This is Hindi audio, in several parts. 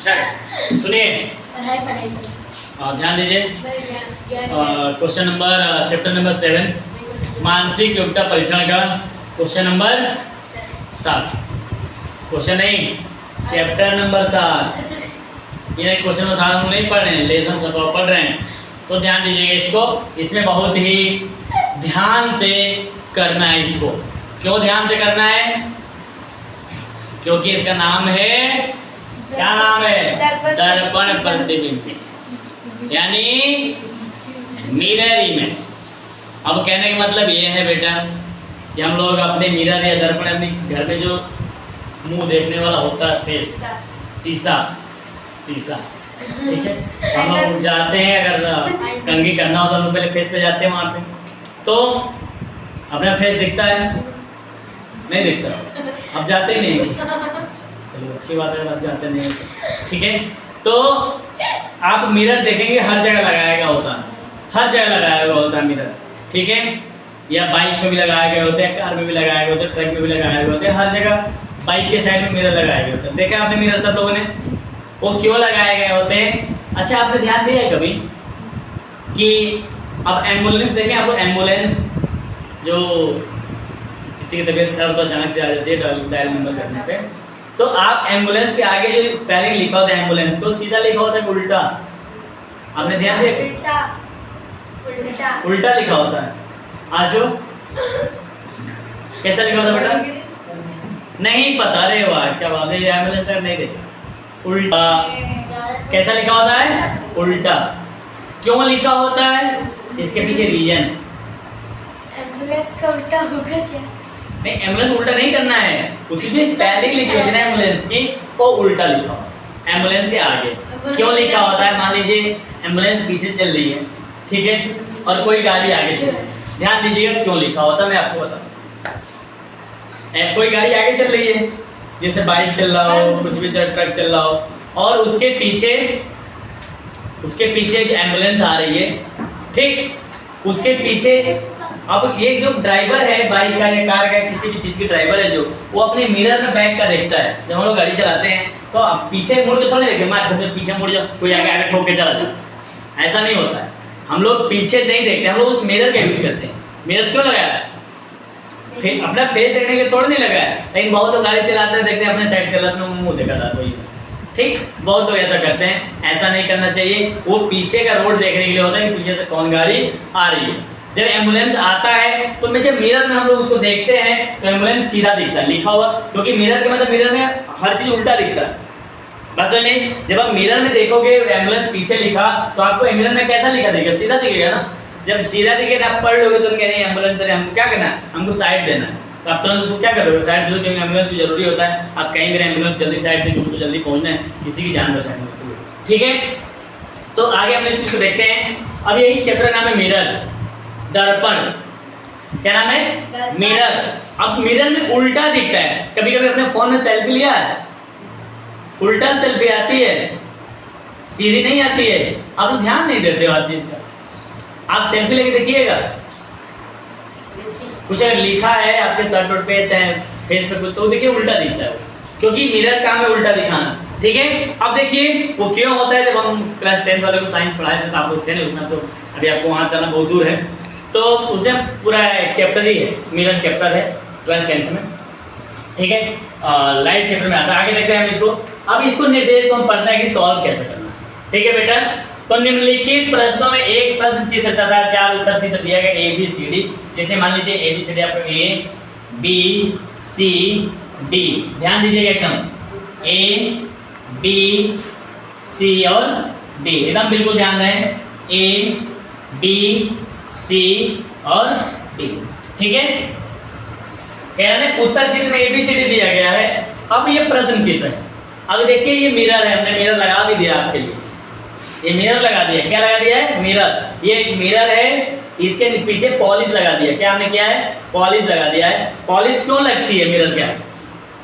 सुनिए ध्यान दीजिए। क्वेश्चन नंबर चैप्टर नंबर 7 मानसिक योग्यता परीक्षण का क्वेश्चन नंबर 7। क्वेश्चन नहीं, चैप्टर नंबर 7। ये क्वेश्चन नंबर 7 हम नहीं पढ़ रहे हैं, लेसन 7 पढ़ रहे हैं। तो ध्यान दीजिएगा इसको, इसमें बहुत ही ध्यान से करना है इसको। क्यों ध्यान से करना है? क्योंकि इसका नाम है, क्या नाम है? दर्पण प्रतिबिंब, यानी मिरर इमेज। अब कहने का मतलब ये है बेटा कि हम लोग अपने मिरर या दर्पण, अपने घर में जो मुंह देखने वाला होता है, फेस, शीशा, ठीक है। हम लोग जाते हैं, अगर कंघी करना होता है तो पहले फेस पे जाते हैं, वहाँ पे तो अपना फेस दिखता है, नहीं दिखता? अब जाते ही नहीं। चलो अच्छी बात है, अब जाते नहीं, ठीक है। तो आप मिरर देखेंगे, हर जगह लगाया गया होता है, हर जगह लगाया हुआ होता है मिरर, ठीक है। या बाइक में भी लगाए गए होते हैं, कार में भी लगाए गए होते हैं, ट्रक में भी लगाए गए होते हैं, हर जगह बाइक के साइड में मिरर लगाए गए होते हैं। देखा आपने मिरर सब लोगों ने? वो क्यों लगाए गए होते हैं? अच्छा, आपने ध्यान दिया है कभी कि अब एम्बुलेंस देखें, आपको एम्बुलेंस जो किसी की तबीयत खराब तो अचानक से आ जाती है डायल नंबर करने पे, तो आप एम्बुलेंस के आगे जो स्पेलिंग लिखा होता है एम्बुलेंस को, सीधा लिखा होता है उल्टा। आपने ध्यान दिया? उल्टा लिखा होता है। आशु कैसा लिखा होता है बेटा? नहीं पता? अरे वाह, क्या बात है, एम्बुलेंस का नहीं देखा। उल्टा कैसा लिखा होता है? उल्टा। क्यों लिखा होता है? इसके पीछे रीजन। एम्बुलेंस का उल्टा होगा क्या? नहीं, एम्बुलेंस उल्टा नहीं करना है, उसकी जो स्पेलिंग लिखी होती है ना एम्बुलेंस की, वो उल्टा लिखा हो एम्बुलेंस के आगे। क्यों लिखा होता है? मान लीजिए एम्बुलेंस पीछे चल रही है, ठीक है, और कोई गाड़ी आगे चल रही है। ध्यान दीजिएगा क्यों लिखा होता है, मैं आपको बताता हूँ। कोई गाड़ी आगे चल रही है, जैसे बाइक चल रहा हो, कुछ भी ट्रक चल रहा हो, और उसके पीछे एक एम्बुलेंस आ रही है, ठीक। उसके पीछे अब ये जो ड्राइवर है बाइक का या कार का, किसी भी चीज़ की ड्राइवर है जो, वो अपने मिरर में बैक का देखता है। जब हम लोग गाड़ी चलाते हैं तो अब पीछे मुड़ के थोड़ी देखें, मार जब पीछे मुड़ जाओ, कोई आगे आगे ठोक के चला जाए, ऐसा नहीं होता है। हम लोग पीछे नहीं देखते, हम लोग उस मिरर का यूज करते हैं। मिरर क्यों लगाया है? अपना फेस देखने के थोड़ा नहीं लगाया है, लेकिन बहुत लोग गाड़ी चलाते हैं, देखते हैं अपने साइड कर, अपने मुँह देखा था कोई, ठीक। बहुत लोग ऐसा करते हैं, ऐसा नहीं करना चाहिए। वो पीछे का रोड देखने के लिए होता है कि पीछे से कौन गाड़ी आ रही है। जब एम्बुलेंस आता है तो मैं जब मिरर में हम लोग उसको देखते हैं तो एम्बुलेंस सीधा दिखता है, लिखा हुआ, क्योंकि मिरर के मतलब मिरर में हर चीज़ उल्टा दिखता है। बस नहीं, जब आप मिरर में देखोगे एम्बुलेंस पीछे लिखा, तो आपको एम्बुलेंस में कैसा लिखा दिखेगा? सीधा दिखेगा ना। जब सीधा दिखेगा आप पढ़ लोगे तो कह रहे एम्बुलेंस है, हमको क्या करना है? हमको साइड देना है। तो आप तुरंत उसको क्या करोगे? साइड दो, क्योंकि एम्बुलेंस भी जरूरी होता है। आप कहीं भी एम्बुलेंस जल्दी साइड देंगे, उसको जल्दी पहुंचना है, किसी की जान बचानी होती है, ठीक है। तो आगे हम इस चीज़ को देखते हैं। अब यही चैप्टर नाम है मिरर, दर्पण। क्या नाम है? मिरर। अब मिरर में उल्टा दिखता है। कभी कभी अपने फोन में सेल्फी लिया है, उल्टा सेल्फी आती है, सीधी नहीं आती है। आप लोग ध्यान नहीं देते हो हर चीज का। आप सेल्फी लेके देखिएगा, कुछ अगर लिखा है आपके शर्ट पे चाहे फेस पे कुछ, तो देखिए उल्टा दिखता है, क्योंकि मिरर काम है उल्टा दिखाना, ठीक है। अब देखिए वो क्यों होता है। जब हम क्लास 10 वाले को साइंस पढ़ाए थे तो आप लोग थे नहीं उसमें, तो अभी आपको वहाँ जाना बहुत दूर है, तो उसमें पूरा एक चैप्टर ही है, मिरर चैप्टर है क्लास 10 में, ठीक है। लाइट चैप्टर में आता है। आगे देखते हैं हम इसको। अब इसको निर्देश को हम पढ़ते हैं कि सॉल्व कैसे करना, ठीक है बेटा। तो निम्नलिखित प्रश्नों में एक प्रश्न चित्र तथा 4 उत्तर चित्र दिया गया A B C D। जैसे मान लीजिए A B C D आपको A B C D, ध्यान दीजिएगा एकदम, A B C और D, एकदम बिल्कुल ध्यान रहे, A B C और D, ठीक है। कह रहे हैं उत्तर चित्र में ABCD दिया गया है। अब ये प्रश्न चित्र है। अब देखिए ये मिरर है, हमने मिरर लगा भी दिया आपके लिए, ये मिरर लगा दिया। क्या लगा दिया है? मिरर। ये एक मिरर है, इसके पीछे पॉलिश लगा दिया। क्या हमने किया है? पॉलिश लगा दिया है। पॉलिश क्यों लगती है मिरर? क्या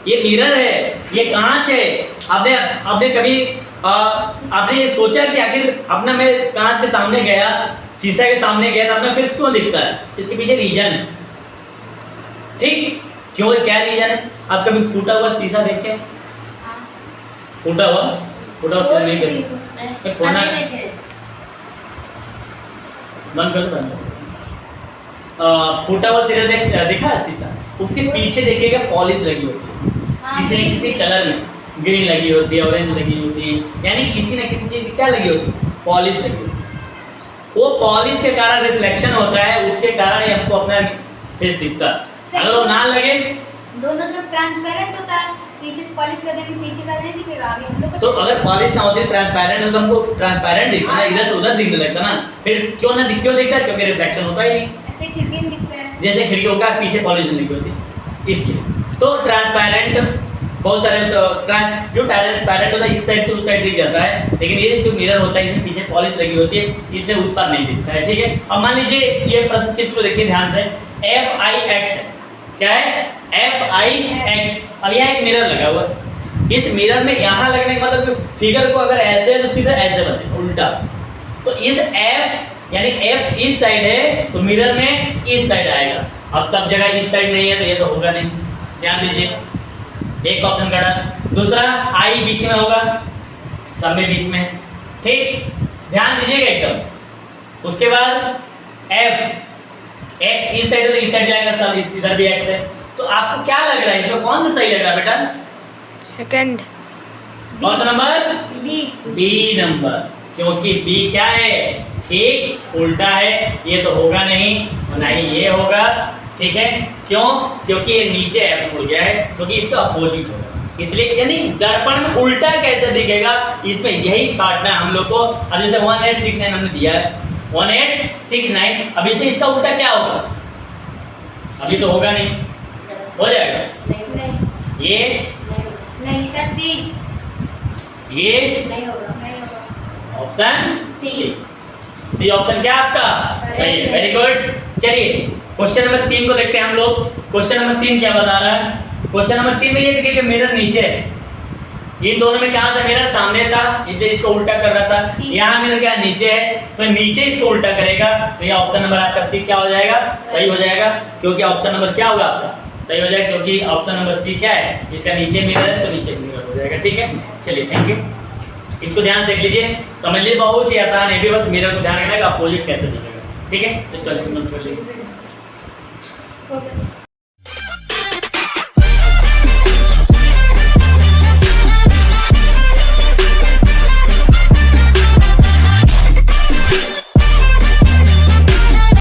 ये मिरर है, ये कांच है। आपने कभी आपने ये सोचा कि आखिर अपना मैं कांच के सामने गया, शीशा के सामने गया, तो अपना फेस क्यों दिखता है? इसके पीछे रीजन है, ठीक। क्यों, क्या रीजन है? आप कभी फूटा हुआ शीशा देखे? फूटा हुआ फूटा हुआ सिरा नहीं देख फिर खोलना सारे नहीं थे। बंद कर दो, बंद कर दो। फूटा हुआ सिरा दिखा है शीशा, उसके पीछे देखिएगा पॉलिश लगी होती है हाँ, किसी न green किसी green। कलर में, ग्रीन लगी होती है, ऑरेंज लगी होती है, यानी किसी न किसी चीज की क्या लगी होती है, पॉलिश लगी होती है। वो पॉलिश के कारण रिफ्लेक्शन होता है, उसके कारण ही हमको अपना फेस दिखता है। अगर वो ना लगे दोनों तरफ ट्रांसपेरेंट होता है, पीछे से पॉलिश कर देंगे, पीछे का नहीं दिखेगा, आगे हम लोग का तो अगर पॉलिश ना होती ट्रांसपेरेंट है तो हमको ट्रांसपेरेंट दिखता ना, इधर से उधर दिखने लगता ना, फिर क्यों दिखता है, क्योंकि रिफ्लेक्शन होता ही नहीं। ऐसे खिड़की में दिखता है। जैसे खिड़कियों का पीछे पॉलिश नहीं होती इसलिए। तो ट्रांसपेरेंट बहुत सारे जो ट्रांसपेरेंट होता है इस साइड से उस साइड दिख जाता है, लेकिन ये जो मिरर होता है इसमें पीछे पॉलिश लगी होती है, इसलिए उस पर नहीं दिखता है। ठीक है, अब मान लीजिए ये प्रश्न चित्र को देखिए ध्यान से, FIX क्या है, FIX। अब यहाँ एक मिरर लगा हुआ है, इस मिरर में यहाँ लगने का मतलब फिगर को अगर ऐसे है तो सीधा ऐसे बने उल्टा, तो इस F यानी F इस साइड है तो मिरर में इस साइड आएगा। अब सब जगह इस साइड नहीं है तो ये तो होगा नहीं, ध्यान दीजिए, एक ऑप्शन कटा। दूसरा I बीच में होगा, सब में बीच में, ठीक, ध्यान दीजिएगा एकदम। उसके बाद F X इस साइड है तो इस साइड जाएगा, सब इधर भी X है, तो आपको क्या लग रहा है इसमें कौन सा सही लग रहा है बेटा? सेकंड। कौन सा नंबर? बी। बी नंबर, क्योंकि बी क्या है, ठीक उल्टा है, ये तो होगा नहीं, ना ही ये होगा। ठीक है, क्यों? क्योंकि ये नीचे F मुड़ गया है, क्योंकि इसका अपोजिट होगा, इसलिए यानी दर्पण में उल्टा कैसे दिखेगा, इसमें यही छांटना है हम लोग को। अब जैसे 1869 हमने दिया है 1869, अब इसमें इसका उल्टा क्या होगा, अभी तो होगा नहीं, हो जाएगा नहीं ये, नहीं सर, सी। ये नहीं होगा, नहीं होगा। Option C. सी ऑप्शन क्या आपका सही है, वेरी गुड। चलिए क्वेश्चन नंबर 3 को देखते हैं हम लोग। क्वेश्चन नंबर 3 क्या बता रहा है? क्वेश्चन नंबर 3 में ये देखिए कि मिरर नीचे है, इन दोनों में क्या था, मिरर सामने था इसलिए इसको उल्टा कर रहा था, यहाँ मिरर क्या नीचे है तो नीचे इसको उल्टा करेगा, तो ये ऑप्शन नंबर आपका सी क्या हो जाएगा, सही हो जाएगा, क्योंकि ऑप्शन नंबर क्या होगा आपका सही हो जाएगा, क्योंकि ऑप्शन नंबर सी क्या है, इसका नीचे मिरर है तो नीचे मिरर हो जाएगा। ठीक है, चलिए थैंक यू। इसको ध्यान देख लीजिए, समझ लीजिए, बहुत ही आसान है, भी बस मिरर को ध्यान रखना है कि अपोजिट कैसे दिखेगा। ठीक है, इसको हो गया।